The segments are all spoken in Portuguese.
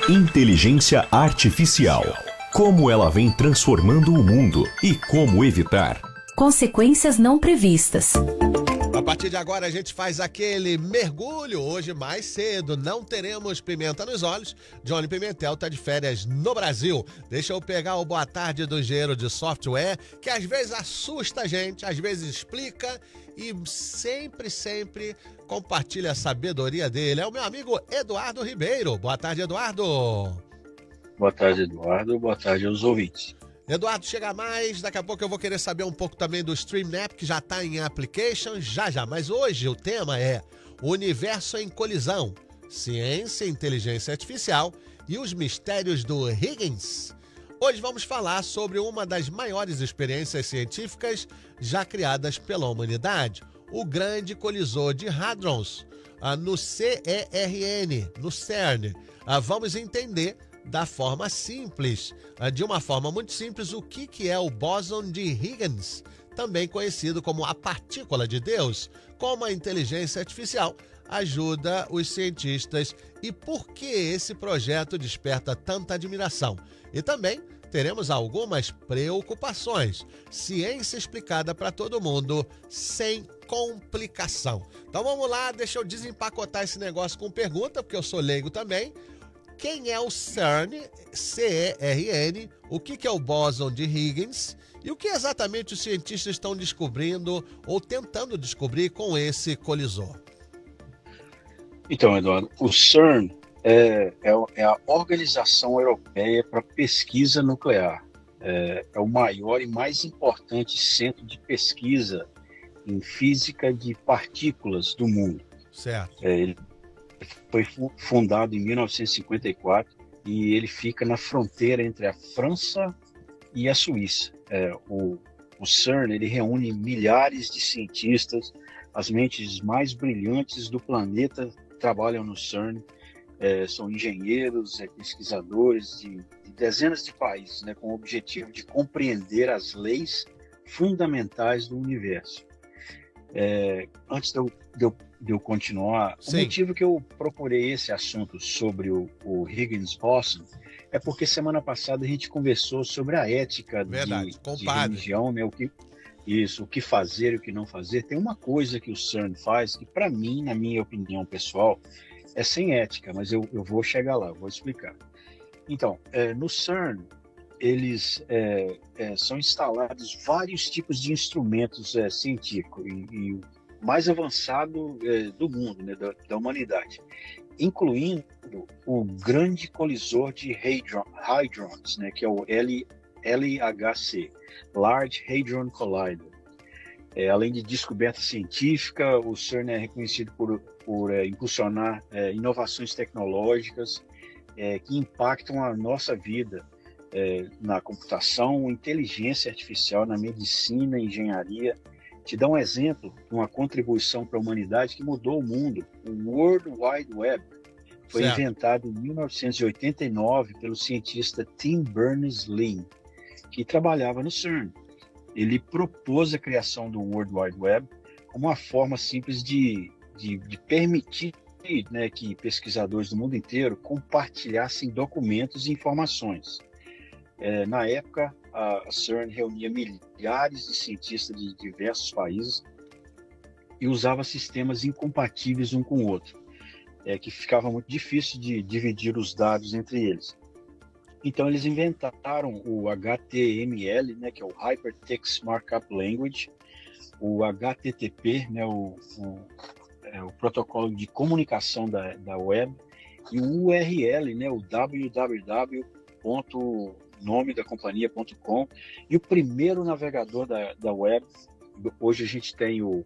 Inteligência Artificial. Como ela vem transformando o mundo e como evitar. Consequências não previstas. A partir de agora a gente faz aquele mergulho. Hoje mais cedo não teremos pimenta nos olhos. Johnny Pimentel tá de férias no Brasil. Deixa eu pegar o boa tarde do engenheiro de software, que às vezes assusta a gente, às vezes explica e sempre compartilha a sabedoria dele. É o meu amigo Eduardo Ribeiro. Boa tarde, Eduardo. Boa tarde, Eduardo. Boa tarde aos ouvintes. Eduardo, chega mais. Daqui a pouco eu vou querer saber um pouco também do StreamNap, que já está em application, já. Mas hoje o tema é Universo em Colisão, Ciência e Inteligência Artificial e os Mistérios do Huygens. Hoje vamos falar sobre uma das maiores experiências científicas já criadas pela humanidade, o Grande Colisor de Hadrons, no CERN, no CERN. Vamos entender da forma simples, de uma forma muito simples, o que é o bóson de Huygens, também conhecido como a partícula de Deus, como a inteligência artificial ajuda os cientistas e por que esse projeto desperta tanta admiração. E também teremos algumas preocupações. Ciência explicada para todo mundo, sem complicação. Então vamos lá, deixa eu desempacotar esse negócio com pergunta, porque eu sou leigo também. Quem é o CERN, C-E-R-N, o que é o bóson de Huygens e o que exatamente os cientistas estão descobrindo ou tentando descobrir com esse colisor? Então, Eduardo, o CERN é a Organização Europeia para Pesquisa Nuclear. É o maior e mais importante centro de pesquisa em física de partículas do mundo. Certo. Ele foi fundado em 1954 e ele fica na fronteira entre a França e a Suíça. O CERN ele reúne milhares de cientistas, as mentes mais brilhantes do planeta trabalham no CERN, são engenheiros, pesquisadores de dezenas de países, né, com o objetivo de compreender as leis fundamentais do universo. Antes de eu continuar, Sim. O motivo que eu procurei esse assunto sobre o Huygens Boson é porque semana passada a gente conversou sobre a ética de religião, né? O que fazer e o que não fazer. Tem uma coisa que o CERN faz que, para mim, na minha opinião pessoal, é sem ética, mas eu vou chegar lá, eu vou explicar. Então, no CERN, eles são instalados vários tipos de instrumentos científicos e o mais avançado do mundo, né, da humanidade, incluindo o Grande Colisor de Hadrons, né, que é o LHC, Large Hadron Collider. Além de descoberta científica, o CERN é reconhecido por impulsionar inovações tecnológicas que impactam a nossa vida, na computação, inteligência artificial, na medicina, engenharia. Te dá um exemplo de uma contribuição para a humanidade que mudou o mundo. O World Wide Web foi inventado em 1989 pelo cientista Tim Berners-Lee, que trabalhava no CERN. Ele propôs a criação do World Wide Web como uma forma simples de permitir, né, que pesquisadores do mundo inteiro compartilhassem documentos e informações. Na época, a CERN reunia milhares de cientistas de diversos países e usava sistemas incompatíveis um com o outro, que ficava muito difícil de dividir os dados entre eles. Então, eles inventaram o HTML, né, que é o Hypertext Markup Language, o HTTP, né, o protocolo de comunicação da web, e o URL, né, o www.nome-da-companhia.com, e o primeiro navegador da web. Hoje a gente tem o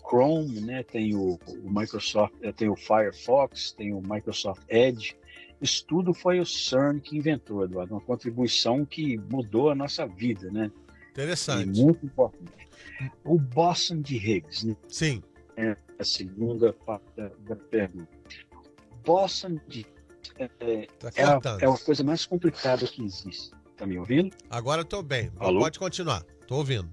Chrome, né, tem o Microsoft, tem o Firefox, tem o Microsoft Edge. Isso tudo foi o CERN que inventou, Eduardo, uma contribuição que mudou a nossa vida, né? Interessante. E muito importante. O bóson de Higgs, né? Sim. É a segunda parte da pergunta. Bóson de é a coisa mais complicada que existe. Tá me ouvindo? Agora eu tô bem. Alô? Pode continuar. Tô ouvindo.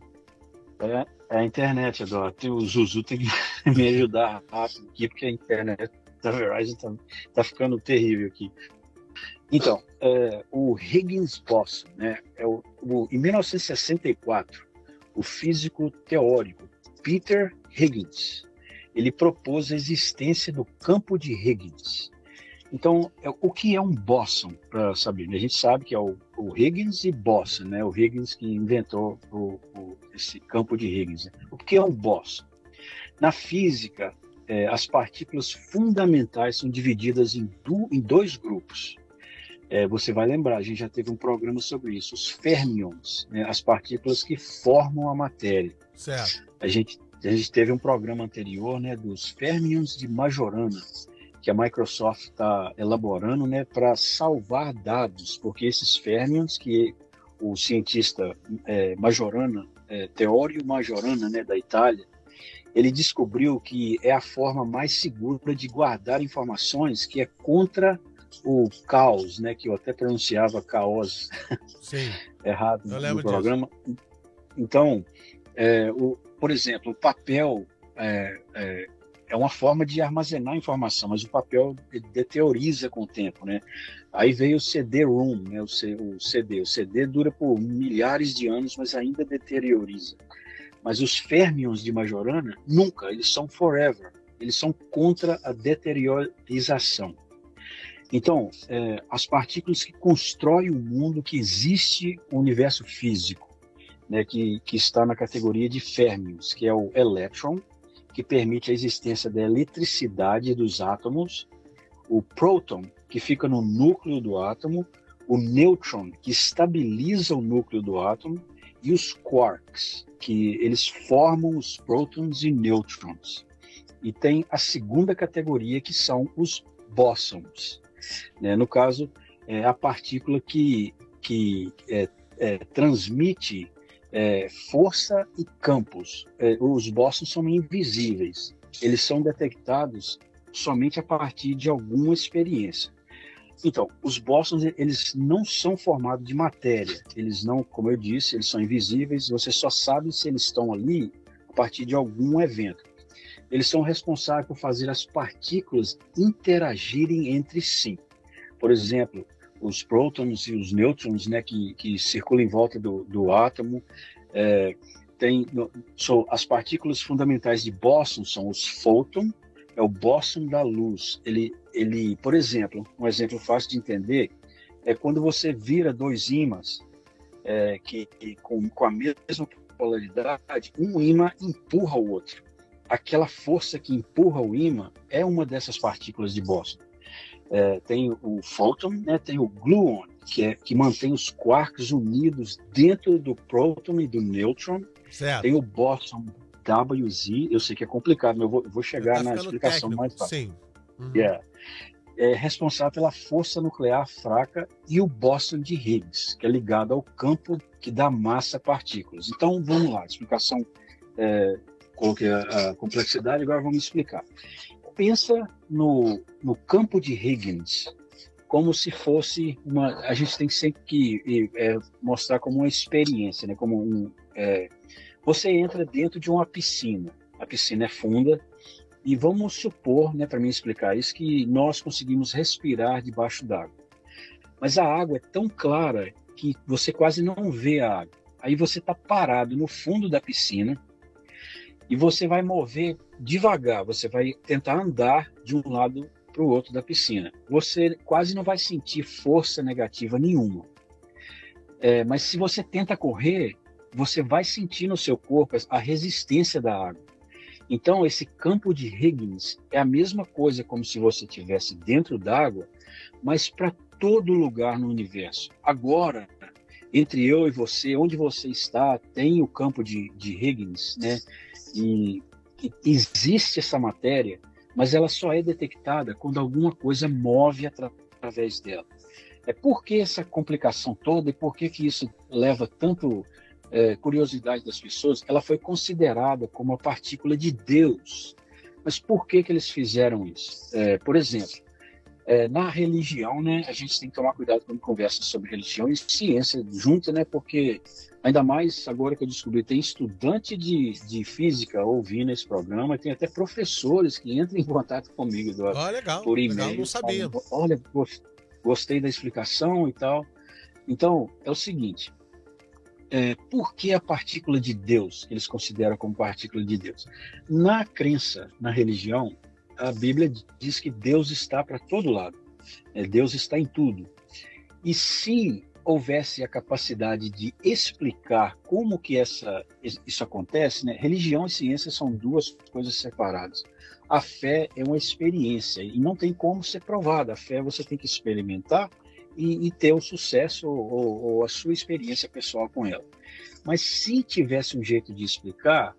É a internet, Eduardo. O Zuzu tem que me ajudar rápido aqui, porque a internet da Verizon tá ficando terrível aqui. Então, o Higgs-Boson, né, em 1964, o físico teórico Peter Higgins, ele propôs a existência do campo de Higgs. Então, o que é um bóson, para saber? A gente sabe que é o Higgins e Boson, né? O Higgins que inventou esse campo de Higgs. Né? O que é um bóson? Na física, as partículas fundamentais são divididas em dois grupos. Você vai lembrar, a gente já teve um programa sobre isso, os fermions, né? As partículas que formam a matéria. Certo. A gente teve um programa anterior, né, dos fermions de Majorana, que a Microsoft está elaborando, né, para salvar dados, porque esses fermions que o cientista Majorana, Teório Majorana, né, da Itália, ele descobriu que é a forma mais segura de guardar informações, que é contra o caos, né, que eu até pronunciava caos errado no programa. Disso. Então, por exemplo, o papel é uma forma de armazenar informação, mas o papel deterioriza com o tempo, né? Aí veio o CD-ROM, né? O CD. O CD dura por milhares de anos, mas ainda deterioriza. Mas os fermions de Majorana, nunca, eles são forever. Eles são contra a deteriorização. Então, as partículas que constroem o mundo, que existe o universo físico, né, que está na categoria de férmions, que é o elétron, que permite a existência da eletricidade dos átomos, o próton, que fica no núcleo do átomo, o nêutron, que estabiliza o núcleo do átomo, e os quarks, que eles formam os prótons e nêutrons. E tem a segunda categoria, que são os bósons. Né? No caso, é a partícula que transmite força e campos. Os bósons são invisíveis. Eles são detectados somente a partir de alguma experiência. Então, os bósons, eles não são formados de matéria. Eles não, como eu disse, eles são invisíveis. Você só sabe se eles estão ali a partir de algum evento. Eles são responsáveis por fazer as partículas interagirem entre si. Por exemplo, os prótons e os nêutrons, né, que circulam em volta do átomo. As partículas fundamentais de bóson são os fótons, é o bóson da luz. Ele, por exemplo, um exemplo fácil de entender é quando você vira dois ímãs com a mesma polaridade, um ímã empurra o outro. Aquela força que empurra o ímã é uma dessas partículas de bóson. Tem o fóton, né, tem o gluon, que mantém os quarks unidos dentro do próton e do nêutron. Certo. Tem o bóson WZ, eu sei que é complicado, mas eu vou chegar na explicação mais fácil. Sim. Uhum. É responsável pela força nuclear fraca, e o bóson de Higgs, que é ligado ao campo que dá massa a partículas. Então, vamos lá, explicação, coloquei a complexidade, agora vamos explicar. Pensa no campo de Higgins como se fosse a gente tem sempre que mostrar como uma experiência, né? Você entra dentro de uma piscina, a piscina é funda, e vamos supor, né, para mim explicar isso, que nós conseguimos respirar debaixo d'água. Mas a água é tão clara que você quase não vê a água. Aí você está parado no fundo da piscina, e você vai mover devagar, você vai tentar andar de um lado para o outro da piscina. Você quase não vai sentir força negativa nenhuma. Mas se você tenta correr, você vai sentir no seu corpo a resistência da água. Então, esse campo de Higgins é a mesma coisa como se você estivesse dentro d'água, mas para todo lugar no universo. Agora, entre eu e você, onde você está, tem o campo de Higgins, né? E existe essa matéria, mas ela só é detectada quando alguma coisa move através dela. Por que essa complicação toda e por que isso leva tanto curiosidade das pessoas? Ela foi considerada como uma partícula de Deus. Mas por que eles fizeram isso? Por exemplo, na religião, né, a gente tem que tomar cuidado quando conversa sobre religião e ciência junto, né, porque ainda mais agora que eu descobri, tem estudante de física ouvindo esse programa, tem até professores que entram em contato comigo Legal, por e-mail. legal, não sabia. Olha, gostei da explicação e tal. Então, é o seguinte, por que a partícula de Deus, que eles consideram como partícula de Deus? Na crença, na religião, a Bíblia diz que Deus está para todo lado, Deus está em tudo. E se houvesse a capacidade de explicar como que isso acontece, né? Religião e ciência são duas coisas separadas. A fé é uma experiência e não tem como ser provada. A fé você tem que experimentar e ter o sucesso ou a sua experiência pessoal com ela. Mas se tivesse um jeito de explicar,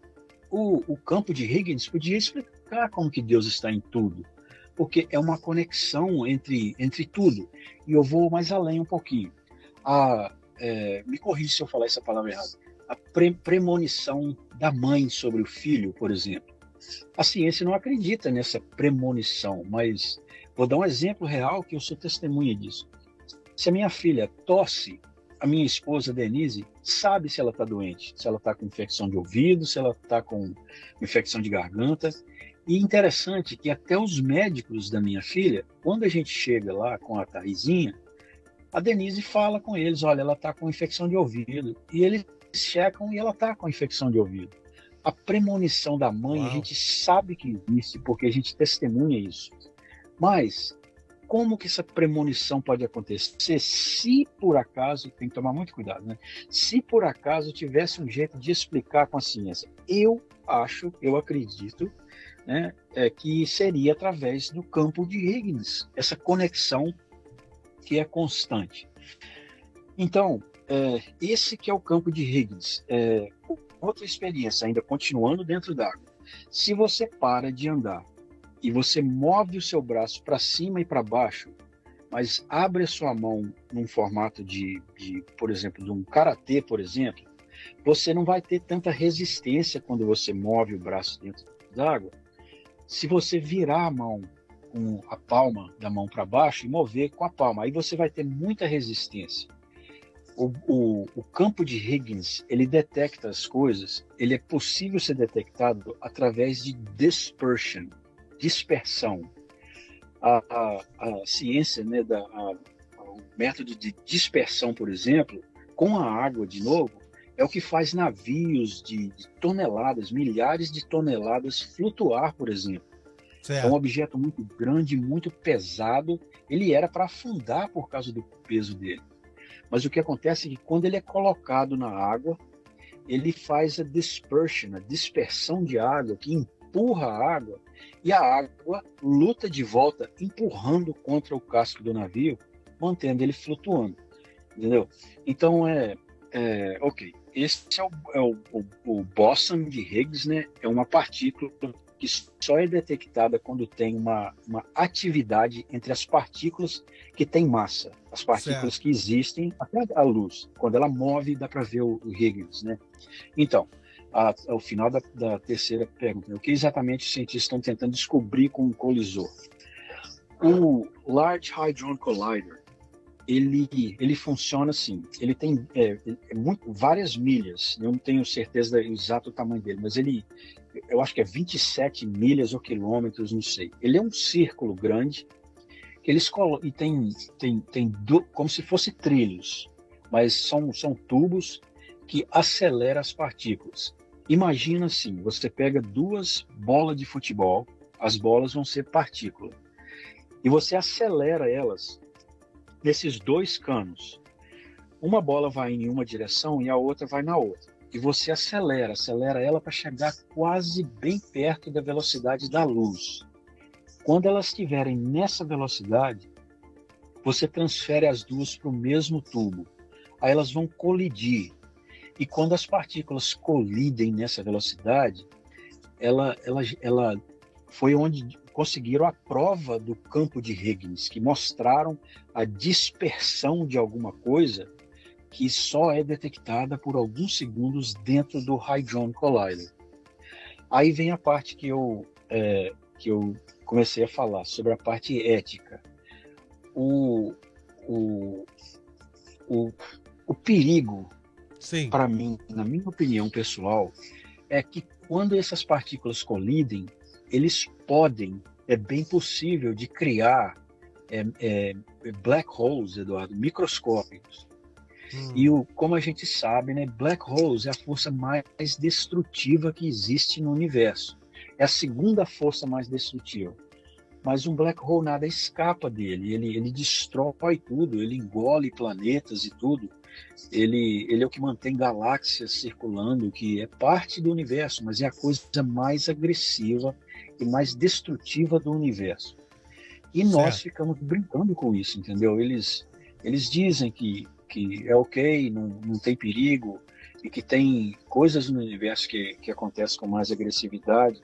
o campo de Huygens podia explicar como que Deus está em tudo, porque é uma conexão entre tudo. E eu vou mais além um pouquinho. Me corrija se eu falar essa palavra errada. A premonição da mãe sobre o filho, por exemplo. A ciência não acredita nessa premonição, mas vou dar um exemplo real que eu sou testemunha disso. Se a minha filha tosse, a minha esposa, Denise, sabe se ela está doente, se ela está com infecção de ouvido, se ela está com infecção de garganta. E interessante que até os médicos da minha filha, quando a gente chega lá com a Thaisinha, a Denise fala com eles, olha, ela está com infecção de ouvido. E eles checam e ela está com infecção de ouvido. A premonição da mãe, a gente sabe que existe, porque a gente testemunha isso. Mas como que essa premonição pode acontecer se por acaso, tem que tomar muito cuidado, né? Se por acaso tivesse um jeito de explicar com a ciência, eu acredito, né, que seria através do campo de Huygens, essa conexão que é constante. Então, esse que é o campo de Huygens. Outra experiência, ainda continuando dentro d'água. Se você para de andar e você move o seu braço para cima e para baixo, mas abre a sua mão num formato por exemplo, de um karatê, por exemplo, você não vai ter tanta resistência quando você move o braço dentro d'água. Se você virar a mão com a palma da mão para baixo e mover com a palma, aí você vai ter muita resistência. O campo de Huygens, ele detecta as coisas, ele é possível ser detectado através de dispersão. A ciência, né, o método de dispersão, por exemplo, com a água, de novo, é o que faz navios de toneladas, milhares de toneladas flutuar, por exemplo. Certo. É um objeto muito grande, muito pesado. Ele era para afundar por causa do peso dele. Mas o que acontece é que quando ele é colocado na água, ele faz a dispersão de água, que empurra a água, e a água luta de volta, empurrando contra o casco do navio, mantendo ele flutuando. Entendeu? Então, ok. Esse é o bóson de Higgs, né? É uma partícula que só é detectada quando tem uma atividade entre as partículas que têm massa, as partículas que existem, até a luz. Quando ela move, dá para ver o Higgs, né? Então, ao final da terceira pergunta, o que exatamente os cientistas estão tentando descobrir com o colisor? O Large Hadron Collider, ele funciona assim, ele tem várias milhas, eu não tenho certeza do exato tamanho dele, mas eu acho que é 27 milhas ou quilômetros, não sei. Ele é um círculo grande, que eles colocam, e tem como se fosse trilhos, mas são tubos que aceleram as partículas. Imagina assim, você pega duas bolas de futebol, as bolas vão ser partícula, e você acelera elas nesses dois canos. Uma bola vai em uma direção e a outra vai na outra. E você acelera ela para chegar quase bem perto da velocidade da luz. Quando elas estiverem nessa velocidade, você transfere as duas para o mesmo tubo. Aí elas vão colidir. E quando as partículas colidem nessa velocidade, ela foi onde conseguiram a prova do campo de Huygens, que mostraram a dispersão de alguma coisa que só é detectada por alguns segundos dentro do Hadron Collider. Aí vem a parte que eu comecei a falar, sobre a parte ética. O perigo, para mim, na minha opinião pessoal, é que quando essas partículas colidem, eles podem, é bem possível de criar black holes, Eduardo, microscópicos. E como a gente sabe, né, black holes é a força mais destrutiva que existe no universo. É a segunda força mais destrutiva. Mas um black hole nada escapa dele. Ele destrói tudo, ele engole planetas e tudo. Ele é o que mantém galáxias circulando, que é parte do universo, mas é a coisa mais agressiva e mais destrutiva do universo. E nós ficamos brincando com isso, entendeu? Eles dizem que é ok, não tem perigo, e que tem coisas no universo que acontecem com mais agressividade,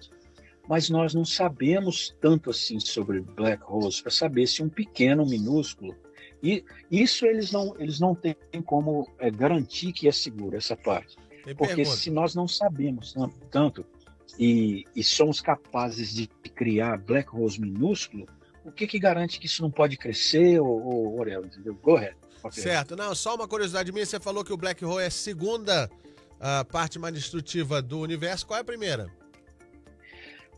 mas nós não sabemos tanto assim sobre black holes para saber se um pequeno, minúsculo, e isso eles não têm como garantir que é seguro essa parte. Porque se nós não sabemos tanto e somos capazes de criar black holes minúsculos, o que garante que isso não pode crescer, ou Aurélio, entendeu? Go ahead. Okay. Certo. Não, só uma curiosidade minha, você falou que o black hole é a segunda parte mais destrutiva do universo. Qual é a primeira?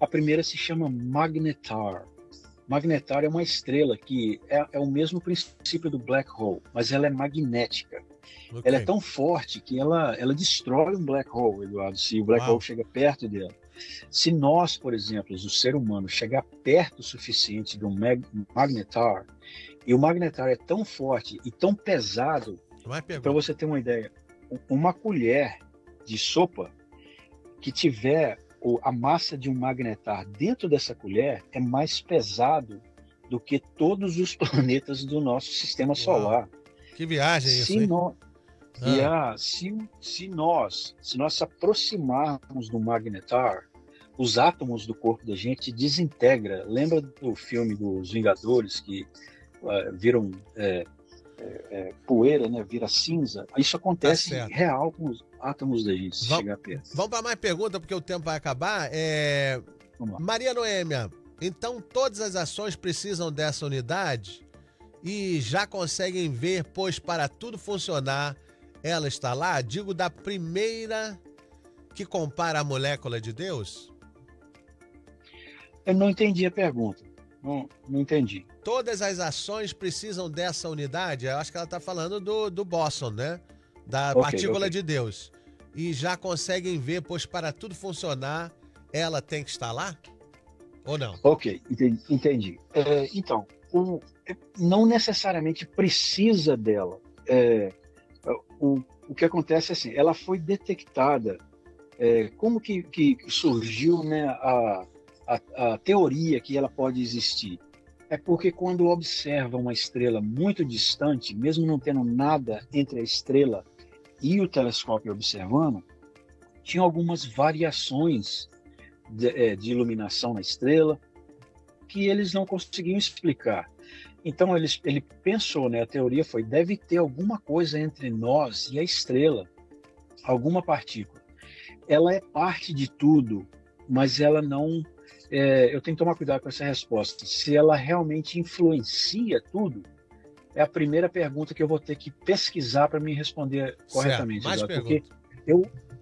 A primeira se chama Magnetar. Magnetar é uma estrela que é o mesmo princípio do black hole, mas ela é magnética. Okay. Ela é tão forte que ela destrói um black hole, Eduardo, se o black hole chega perto dela. Se nós, por exemplo, o ser humano, chegar perto o suficiente do Magnetar, e o Magnetar é tão forte e tão pesado, para você ter uma ideia, uma colher de sopa que tiver a massa de um Magnetar dentro dessa colher é mais pesado do que todos os planetas do nosso sistema solar. Que viagem isso, hein? Se nós se aproximarmos do Magnetar, os átomos do corpo da gente desintegra. Lembra do filme dos Vingadores que viram poeira, né? Vira cinza? Isso acontece real com os átomos da gente, se chegar perto. Vamos para mais perguntas, porque o tempo vai acabar. Maria Noêmia, então todas as ações precisam dessa unidade e já conseguem ver, pois para tudo funcionar, ela está lá? Digo, da primeira que compara a molécula de Deus? Eu não entendi a pergunta. Não entendi. Todas as ações precisam dessa unidade? Eu acho que ela está falando do bóson, né? Da partícula de Deus. E já conseguem ver, pois para tudo funcionar, ela tem que estar lá? Ou não? Ok, entendi. Então, não necessariamente precisa dela. O que acontece é assim, ela foi detectada. Como que surgiu, né, a teoria que ela pode existir? É porque quando observa uma estrela muito distante, mesmo não tendo nada entre a estrela e o telescópio observando, tinha algumas variações de iluminação na estrela que eles não conseguiam explicar. Então ele pensou, né, a teoria foi, deve ter alguma coisa entre nós e a estrela, alguma partícula. Ela é parte de tudo, mas ela não... eu tenho que tomar cuidado com essa resposta. Se ela realmente influencia tudo, é a primeira pergunta que eu vou ter que pesquisar para me responder corretamente. Mais porque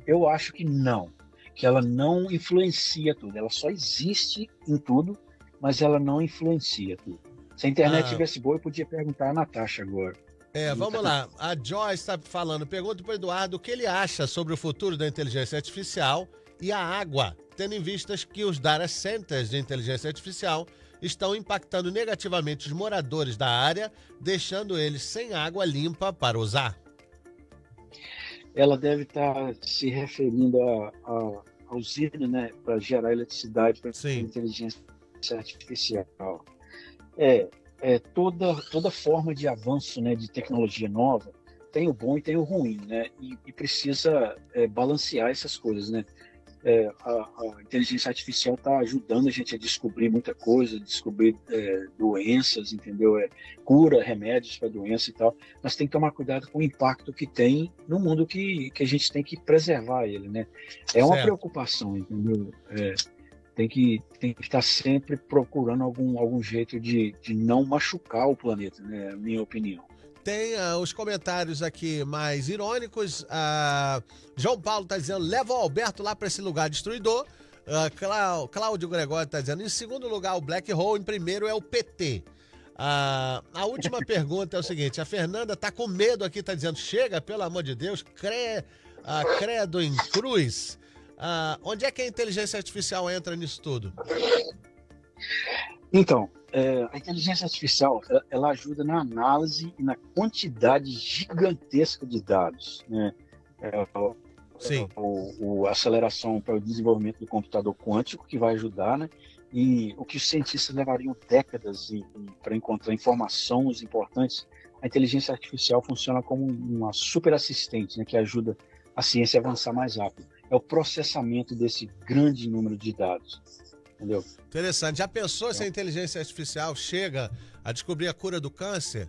eu acho que não, que ela não influencia tudo. Ela só existe em tudo, mas ela não influencia tudo. Se a internet tivesse boa, eu podia perguntar a Natasha agora. Vamos lá. A Joyce está falando, pergunta para o Eduardo o que ele acha sobre o futuro da inteligência artificial e a água, tendo em vista que os data centers de inteligência artificial estão impactando negativamente os moradores da área, deixando eles sem água limpa para usar. Ela deve estar se referindo a usina, né, para gerar eletricidade para a inteligência artificial. Toda forma de avanço, né, de tecnologia nova tem o bom e tem o ruim, né, e precisa balancear essas coisas, né. A inteligência artificial está ajudando a gente a descobrir muita coisa, descobrir doenças, entendeu? Cura, remédios para doença e tal. Mas tem que tomar cuidado com o impacto que tem no mundo que a gente tem que preservar ele, né? É uma preocupação, entendeu? Tem que estar sempre procurando algum jeito de não machucar o planeta, né? É a minha opinião. Tem os comentários aqui mais irônicos. João Paulo está dizendo, leva o Alberto lá para esse lugar destruidor. Cláudio Gregório está dizendo, em segundo lugar o Black Hole, em primeiro é o PT. A última pergunta é o seguinte, a Fernanda tá com medo aqui, tá dizendo, chega, pelo amor de Deus, credo em cruz. Onde é que a inteligência artificial entra nisso tudo? Então, a inteligência artificial, ela ajuda na análise e na quantidade gigantesca de dados, né? Sim. A aceleração para o desenvolvimento do computador quântico, que vai ajudar, né? E o que os cientistas levariam décadas para encontrar informações importantes, a inteligência artificial funciona como uma super assistente, né? Que ajuda a ciência a avançar mais rápido. É o processamento desse grande número de dados. Entendeu? Interessante. Já pensou se a inteligência artificial chega a descobrir a cura do câncer?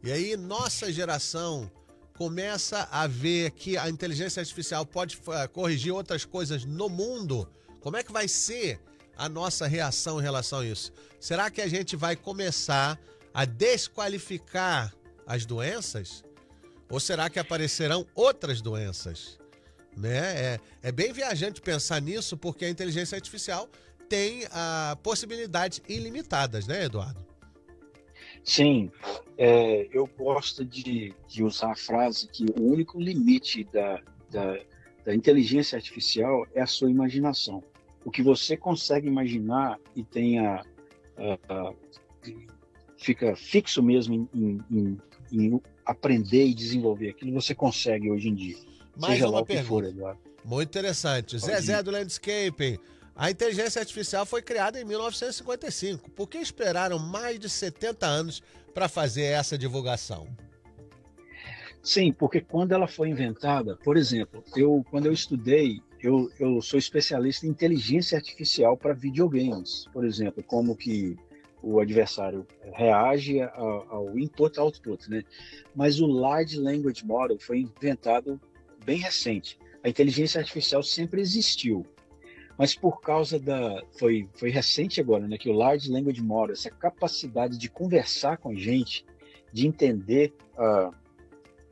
E aí nossa geração começa a ver que a inteligência artificial pode corrigir outras coisas no mundo? Como é que vai ser a nossa reação em relação a isso? Será que a gente vai começar a desqualificar as doenças? Ou será que aparecerão outras doenças? Né? É bem viajante pensar nisso, porque a inteligência artificial tem possibilidades ilimitadas, né, Eduardo? Sim, eu gosto de usar a frase que o único limite da inteligência artificial é a sua imaginação. O que você consegue imaginar e fica fixo mesmo em aprender e desenvolver aquilo, você consegue hoje em dia. Mais seja uma lá o que pergunta. for, Eduardo. Muito interessante. Zezé do Landscaping. A inteligência artificial foi criada em 1955. Por que esperaram mais de 70 anos para fazer essa divulgação? Sim, porque quando ela foi inventada, por exemplo, quando eu estudei, eu sou especialista em inteligência artificial para videogames, por exemplo, como que o adversário reage ao input-output, né? Mas o Large Language Model foi inventado bem recente. A inteligência artificial sempre existiu, mas por causa foi recente agora, né, que o Large Language Model, essa capacidade de conversar com a gente, de entender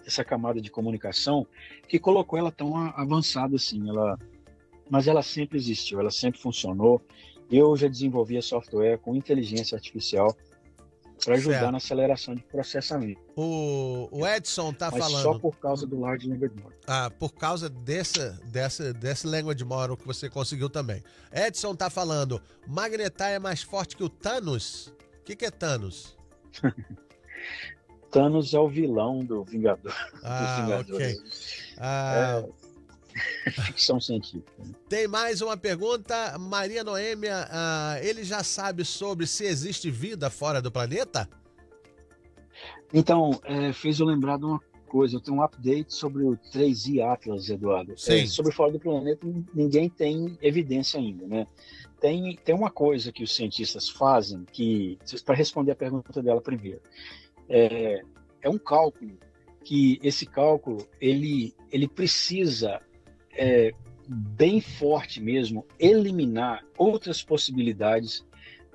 essa camada de comunicação, que colocou ela tão avançada assim. Mas ela sempre existiu, ela sempre funcionou. Eu já desenvolvia software com inteligência artificial para ajudar na aceleração de processamento. O Edson está falando... só por causa do Large Language Model. Por causa desse Language Model que você conseguiu também. Edson está falando, Magnetar é mais forte que o Thanos? O que é Thanos? Thanos é o vilão do Vingador. Ok. Ficção científica. Tem mais uma pergunta, Maria Noêmia, ele já sabe sobre se existe vida fora do planeta? Então, fez eu lembrar de uma coisa, eu tenho um update sobre o 3i Atlas, Eduardo. Sim. Sobre fora do planeta, ninguém tem evidência ainda, né? Tem uma coisa que os cientistas fazem, para responder a pergunta dela primeiro, é um cálculo, que esse cálculo, ele precisa... bem forte mesmo, eliminar outras possibilidade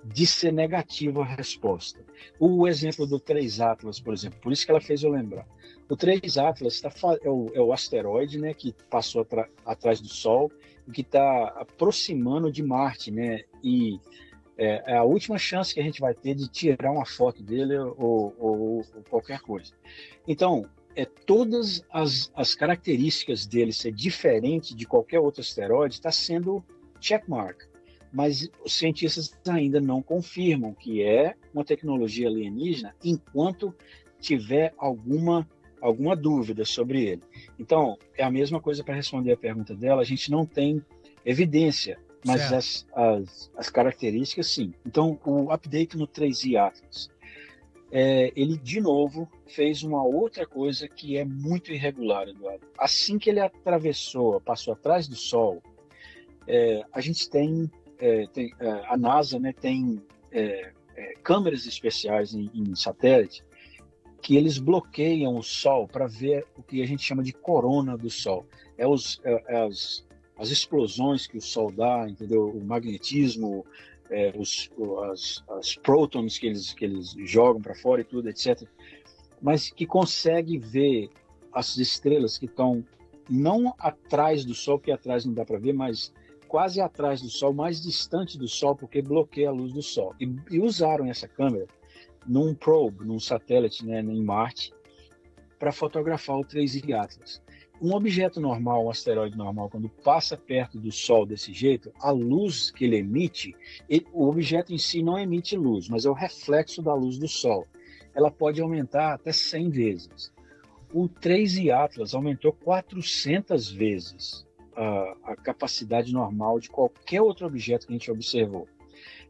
de ser negativa a resposta. O exemplo do 3 Atlas, por exemplo, por isso que ela fez eu lembrar. O 3 Atlas é o asteroide, né, que passou atrás do Sol e que está aproximando de Marte, né, e é a última chance que a gente vai ter de tirar uma foto dele ou qualquer coisa. Então, todas as características dele ser diferente de qualquer outro asteroide está sendo checkmark, mas os cientistas ainda não confirmam que é uma tecnologia alienígena enquanto tiver alguma dúvida sobre ele. Então, é a mesma coisa para responder a pergunta dela, a gente não tem evidência, mas as características sim. Então, o update no 3i Atlas, ele de novo fez uma outra coisa que é muito irregular, Eduardo. Assim que ele passou atrás do Sol, a gente tem a NASA, né, tem câmeras especiais em satélite que eles bloqueiam o Sol para ver o que a gente chama de corona do Sol. As explosões que o Sol dá, entendeu? O magnetismo, as prótons que eles jogam para fora e tudo, etc. Mas que consegue ver as estrelas que estão não atrás do Sol, que atrás não dá para ver, mas quase atrás do Sol, mais distante do Sol, porque bloqueia a luz do Sol. E usaram essa câmera num probe, num satélite, né, em Marte, para fotografar o 3I Atlas. Um objeto normal, um asteroide normal, quando passa perto do Sol desse jeito, a luz que ele emite, o objeto em si não emite luz, mas é o reflexo da luz do Sol. Ela pode aumentar até 100 vezes. O 3I Atlas aumentou 400 vezes a capacidade normal de qualquer outro objeto que a gente observou.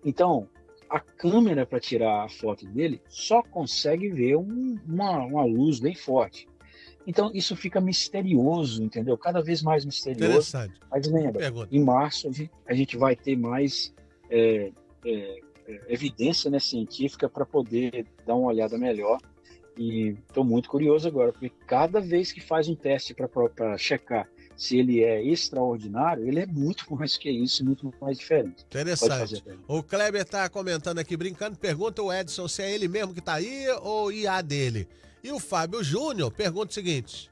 Então, a câmera para tirar a foto dele só consegue ver uma luz bem forte. Então, isso fica misterioso, entendeu? Cada vez mais misterioso. Interessante. Mas lembra, em março a gente vai ter mais evidência, né, científica para poder dar uma olhada melhor. E estou muito curioso agora, porque cada vez que faz um teste para checar se ele é extraordinário, ele é muito mais que isso, muito mais diferente. Interessante. O Kleber está comentando aqui, brincando, pergunta o Edson se é ele mesmo que está aí ou IA dele. E o Fábio Júnior pergunta o seguinte,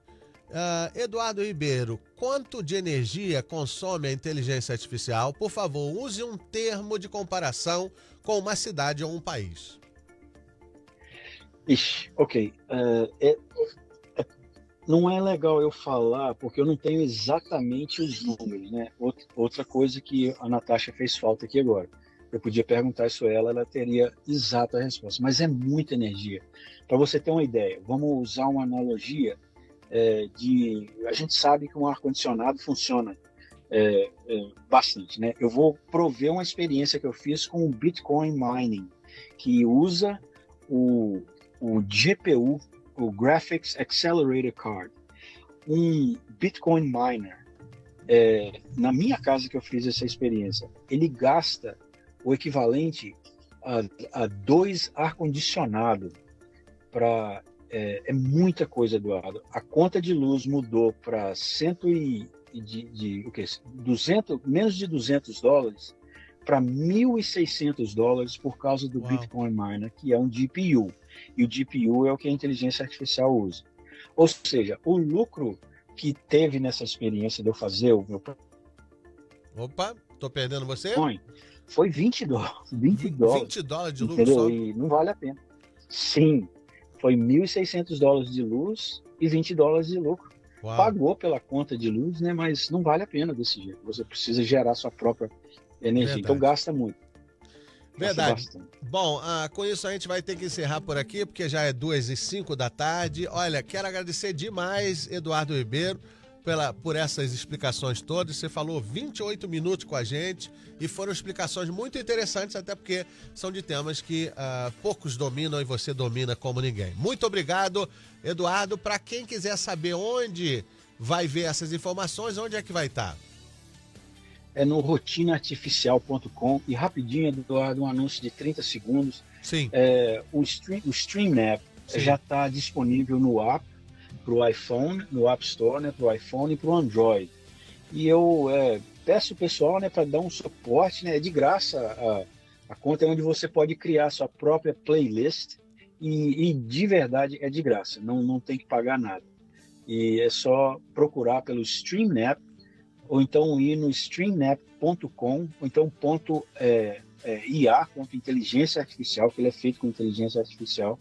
Eduardo Ribeiro, quanto de energia consome a inteligência artificial? Por favor, use um termo de comparação com uma cidade ou um país. Ixi, ok. Não é legal eu falar, porque eu não tenho exatamente os números, né? Outra coisa que a Natasha fez falta aqui agora. Eu podia perguntar isso a ela, ela teria exata resposta. Mas é muita energia. Para você ter uma ideia, vamos usar uma analogia a gente sabe que um ar-condicionado funciona bastante, né? Eu vou prover uma experiência que eu fiz com o Bitcoin Mining, que usa o GPU, o Graphics Accelerator Card. Um Bitcoin Miner, na minha casa que eu fiz essa experiência, ele gasta o equivalente a 2 ar-condicionados para... É muita coisa, Eduardo. A conta de luz mudou para menos de $200 para $1.600 por causa do Bitcoin Miner, que é um GPU. E o GPU é o que a inteligência artificial usa. Ou seja, o lucro que teve nessa experiência de eu fazer o meu... Opa, tô perdendo você? Foi $20. $20 de lucro só? E não vale a pena. Sim, foi $1.600 de luz e $20 de lucro. Uau. Pagou pela conta de luz, né? Mas não vale a pena desse jeito. Você precisa gerar sua própria energia. Verdade. Então gasta muito. Verdade. Bom, com isso a gente vai ter que encerrar por aqui, porque já é 2h05 da tarde. Olha, quero agradecer demais, Eduardo Ribeiro, por essas explicações todas. Você falou 28 minutos com a gente e foram explicações muito interessantes, até porque são de temas que poucos dominam e você domina como ninguém. Muito obrigado, Eduardo. Para quem quiser saber onde vai ver essas informações, onde é que vai estar? É no rotinaartificial.com e rapidinho, Eduardo, um anúncio de 30 segundos. Sim. O StreamNap já está disponível no app, para o iPhone, no App Store, né, para o iPhone e para o Android. E eu peço o pessoal, né, para dar um suporte, né, é de graça. A conta é onde você pode criar sua própria playlist e de verdade é de graça, não tem que pagar nada. E é só procurar pelo StreamNap ou então ir no streamnap.com ou então .ia, inteligência artificial, que ele é feito com inteligência artificial,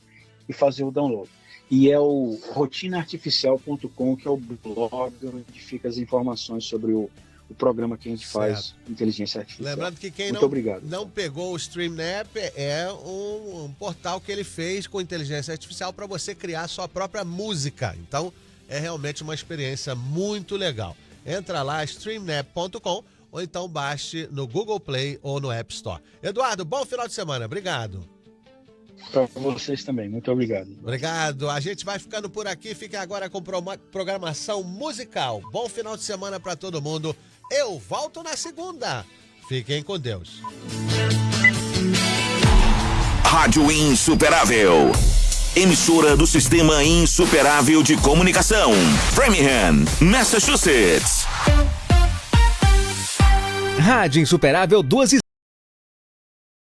e fazer o download. E é o rotinaartificial.com, que é o blog onde fica as informações sobre o programa que a gente faz, inteligência artificial. Lembrando que quem não pegou o StreamNap, é um portal que ele fez com inteligência artificial para você criar sua própria música. Então, é realmente uma experiência muito legal. Entra lá, streamnap.com, ou então baixe no Google Play ou no App Store. Eduardo, bom final de semana. Obrigado. Para vocês também, muito obrigado. Obrigado. A gente vai ficando por aqui. Fique agora com programação musical. Bom final de semana para todo mundo. Eu volto na segunda. Fiquem com Deus. Rádio Insuperável. Emissora do Sistema Insuperável de Comunicação. Framingham, Massachusetts. Rádio Insuperável 12